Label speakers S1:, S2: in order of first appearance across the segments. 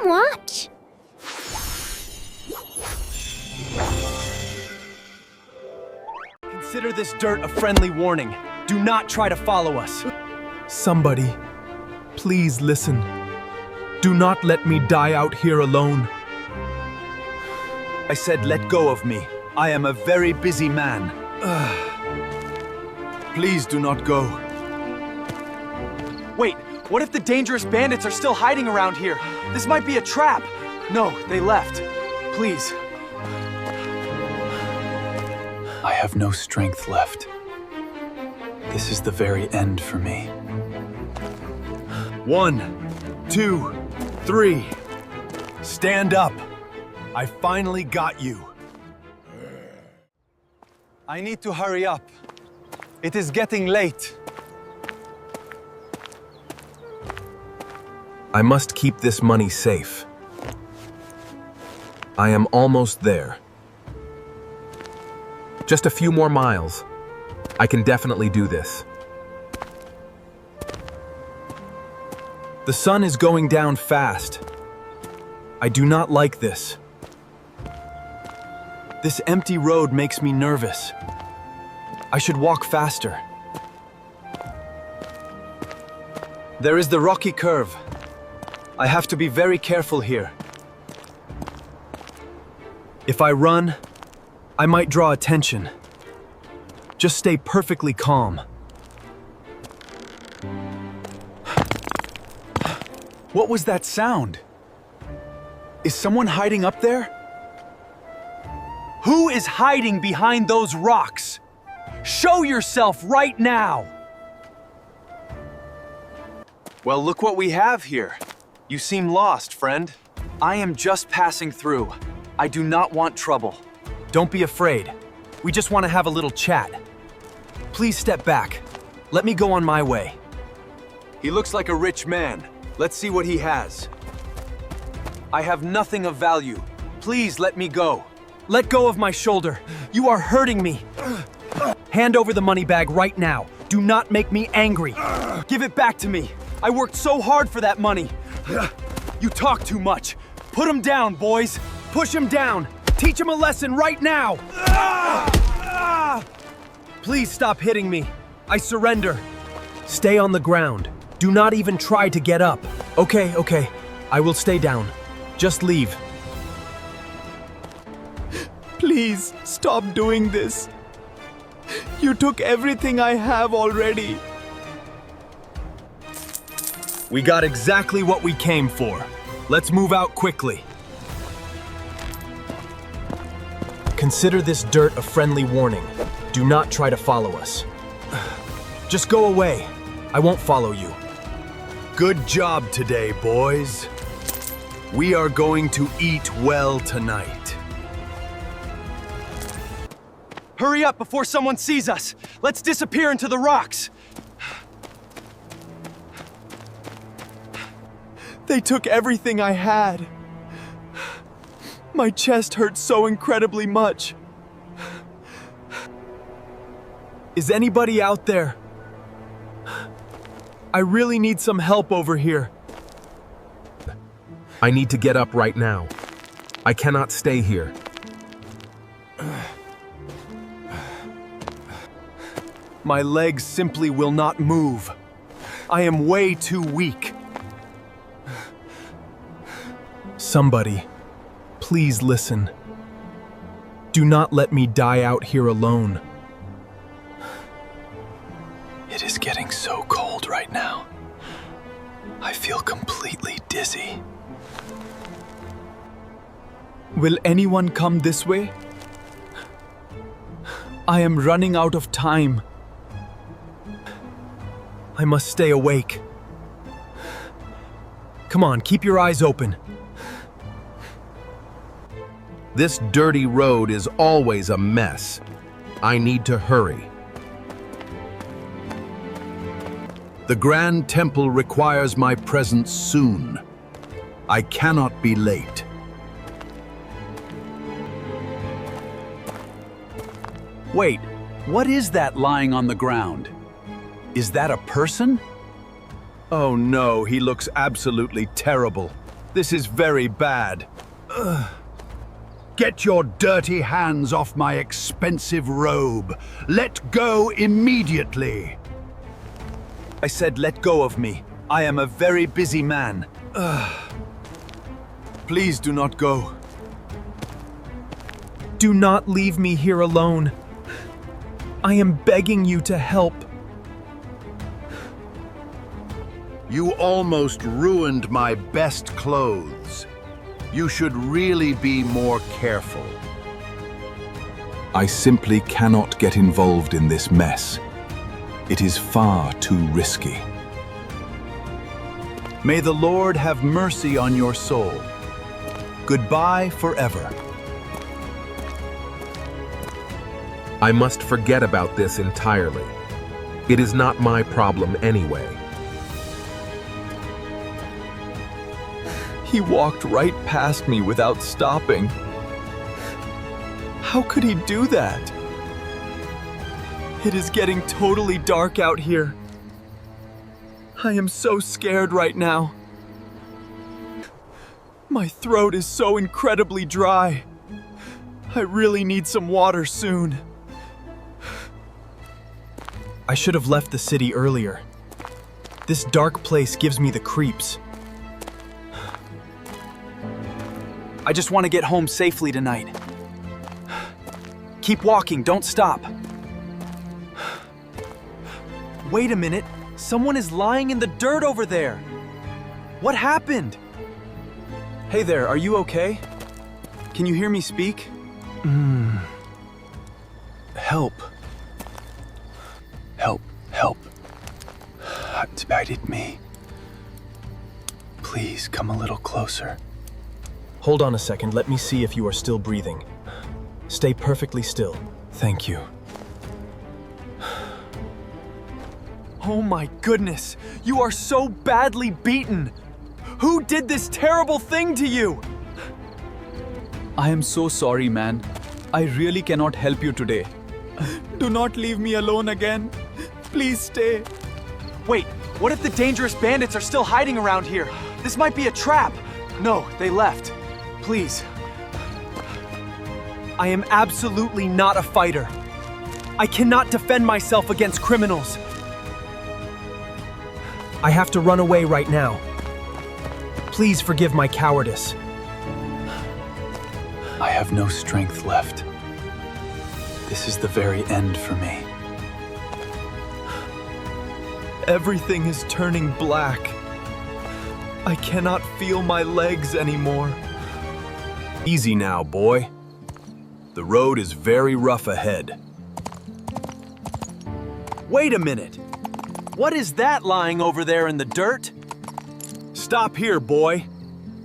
S1: What?
S2: Consider this dirt a friendly warning. Do not try to follow us.
S3: Somebody, please listen. Do not let me die out here alone.
S2: I said let go of me. I am a very busy man. Please do not go. Wait, what if the dangerous bandits are still hiding around here? This might be a trap. No, they left. Please. I have no strength left. This is the very end for me. 1, 2, 3. Stand up. I finally got you. I need to hurry up. It is getting late.
S3: I must keep this money safe. I am almost there. Just a few more miles. I can definitely do this. The sun is going down fast. I do not like this.
S2: This empty road makes me nervous. I should walk faster. There is the rocky curve. I have to be very careful here. If I run, I might draw attention. Just stay perfectly calm. What was that sound? Is someone hiding up there? Who is hiding behind those rocks? Show yourself right now! Well, look what we have here. You seem lost, friend. I am just passing through. I do not want trouble. Don't be afraid. We just want to have a little chat. Please step back. Let me go on my way. He looks like a rich man. Let's see what he has. I have nothing of value. Please let me go. Let go of my shoulder. You are hurting me. Hand over the money bag right now. Do not make me angry. Give it back to me. I worked so hard for that money. You talk too much. Put him down, boys. Push him down. Teach him a lesson right now. Please stop hitting me. I surrender. Stay on the ground. Do not even try to get up. Okay. I will stay down. Just leave.
S3: Please, stop doing this. You took everything I have already.
S2: We got exactly what we came for. Let's move out quickly. Consider this dirt a friendly warning. Do not try to follow us. Just go away. I won't follow you. Good job today, boys. We are going to eat well tonight. Hurry up before someone sees us. Let's disappear into the rocks.
S3: They took everything I had. My chest hurts so incredibly much.
S2: Is anybody out there? I really need some help over here.
S3: I need to get up right now. I cannot stay here.
S2: My legs simply will not move. I am way too weak.
S3: Somebody, please listen. Do not let me die out here alone.
S2: It is getting so cold right now. I feel completely dizzy.
S3: Will anyone come this way? I am running out of time.
S2: I must stay awake. Come on, keep your eyes open.
S4: This dirty road is always a mess. I need to hurry. The Grand Temple requires my presence soon. I cannot be late.
S2: Wait, what is that lying on the ground? Is that a person? Oh no, he looks absolutely terrible.
S4: This is very bad. Get your dirty hands off my expensive robe. Let go immediately.
S2: I said let go of me. I am a very busy man. Please do not go.
S3: Do not leave me here alone. I am begging you to help.
S4: You almost ruined my best clothes. You should really be more careful. I simply cannot get involved in this mess. It is far too risky. May the Lord have mercy on your soul. Goodbye forever.
S1: I must forget about this entirely. It is not my problem anyway.
S3: He walked right past me without stopping. How could he do that? It is getting totally dark out here. I am so scared right now. My throat is so incredibly dry. I really need some water soon. I should have left the city earlier. This dark place gives me the creeps.
S2: I just want to get home safely tonight. Keep walking, don't stop. Wait a minute, someone is lying in the dirt over there. What happened? Hey there, are you okay? Can you hear me speak? Help. Help. It's bited me. Please come a little closer.
S3: Hold on a second, let me see if you are still breathing. Stay perfectly still.
S2: Thank you.
S3: Oh my goodness, you are so badly beaten. Who did this terrible thing to you?
S5: I am so sorry, man. I really cannot help you today. Do not leave me alone again. Please stay.
S2: Wait, what if the dangerous bandits are still hiding around here? This might be a trap. No, they left. Please.
S3: I am absolutely not a fighter. I cannot defend myself against criminals. I have to run away right now. Please forgive my cowardice.
S2: I have no strength left. This is the very end for me.
S3: Everything is turning black. I cannot feel my legs anymore.
S4: Easy now, boy. The road is very rough ahead.
S2: Wait a minute. What is that lying over there in the dirt?
S4: Stop here, boy.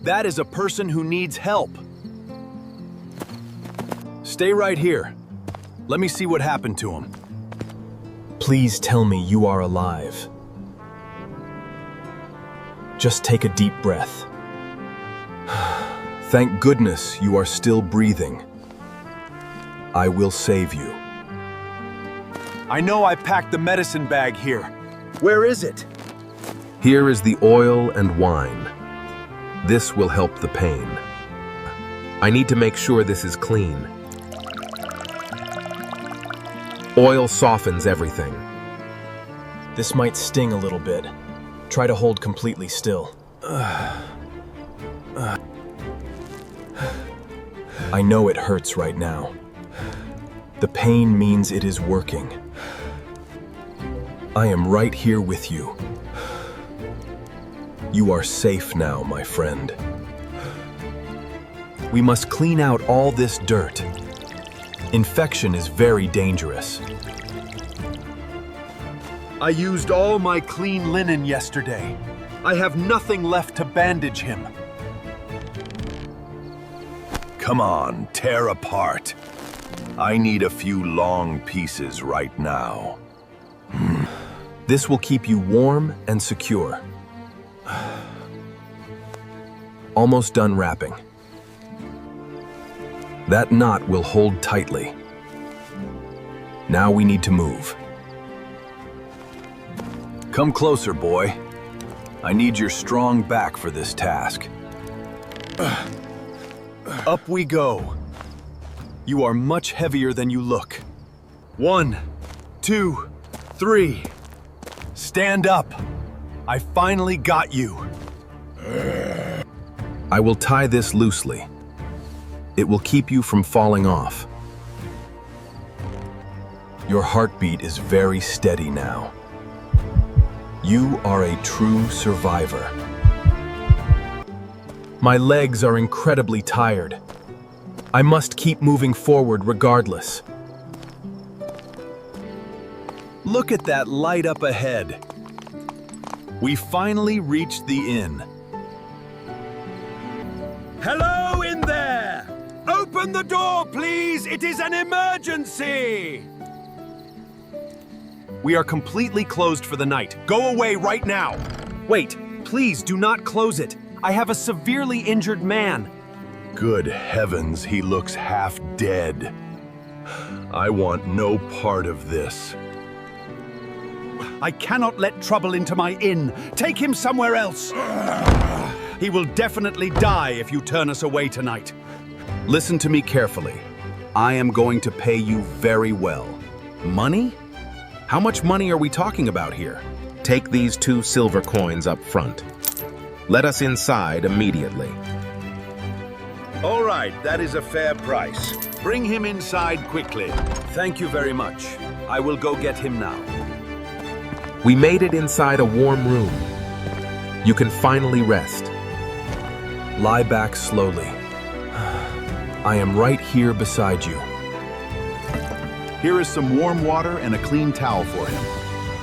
S4: That is a person who needs help. Stay right here. Let me see what happened to him.
S3: Please tell me you are alive. Just take a deep breath.
S4: Thank goodness you are still breathing. I will save you.
S2: I know I packed the medicine bag here. Where is it?
S1: Here is the oil and wine. This will help the pain. I need to make sure this is clean. Oil softens everything.
S3: This might sting a little bit. Try to hold completely still. I know it hurts right now. The pain means it is working. I am right here with you. You are safe now, my friend. We must clean out all this dirt. Infection is very dangerous.
S2: I used all my clean linen yesterday. I have nothing left to bandage him.
S4: Come on, tear apart. I need a few long pieces right now.
S3: This will keep you warm and secure. Almost done wrapping. That knot will hold tightly. Now we need to move.
S4: Come closer, boy. I need your strong back for this task.
S3: Up we go. You are much heavier than you look. 1, 2, 3. Stand up. I finally got you.
S1: I will tie this loosely. It will keep you from falling off. Your heartbeat is very steady now. You are a true survivor. My legs are incredibly tired. I must keep moving forward regardless.
S3: Look at that light up ahead. We finally reached the inn. Hello in there! Open the door, please! It is an emergency! We are completely closed for the night. Go away right now! Wait, please do not close it. I have a severely injured man.
S4: Good heavens, he looks half dead. I want no part of this.
S3: I cannot let trouble into my inn. Take him somewhere else. He will definitely die if you turn us away tonight.
S1: Listen to me carefully. I am going to pay you very well. Money? How much money are we talking about here? Take these 2 silver coins up front. Let us inside immediately.
S4: All right, that is a fair price. Bring him inside quickly.
S3: Thank you very much. I will go get him now.
S1: We made it inside a warm room. You can finally rest. Lie back slowly. I am right here beside you.
S4: Here is some warm water and a clean towel for him.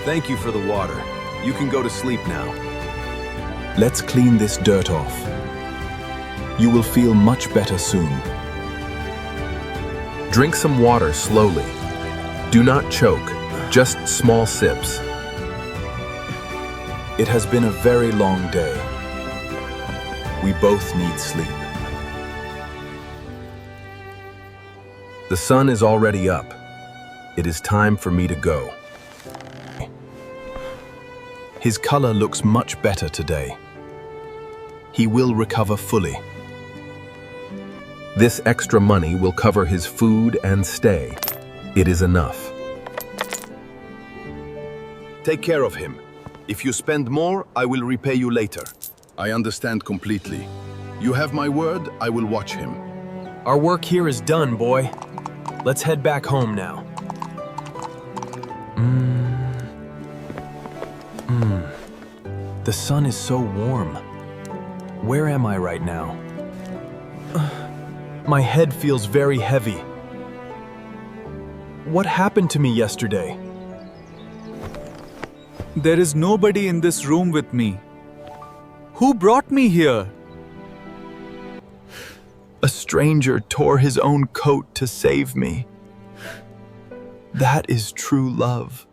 S3: Thank you for the water. You can go to sleep now.
S1: Let's clean this dirt off. You will feel much better soon. Drink some water slowly. Do not choke, just small sips. It has been a very long day. We both need sleep. The sun is already up. It is time for me to go. His color looks much better today. He will recover fully. This extra money will cover his food and stay. It is enough.
S4: Take care of him. If you spend more, I will repay you later. I understand completely. You have my word, I will watch him.
S3: Our work here is done, boy. Let's head back home now. The sun is so warm. Where am I right now? My head feels very heavy. What happened to me yesterday?
S5: There is nobody in this room with me. Who brought me here?
S3: A stranger tore his own coat to save me. That is true love.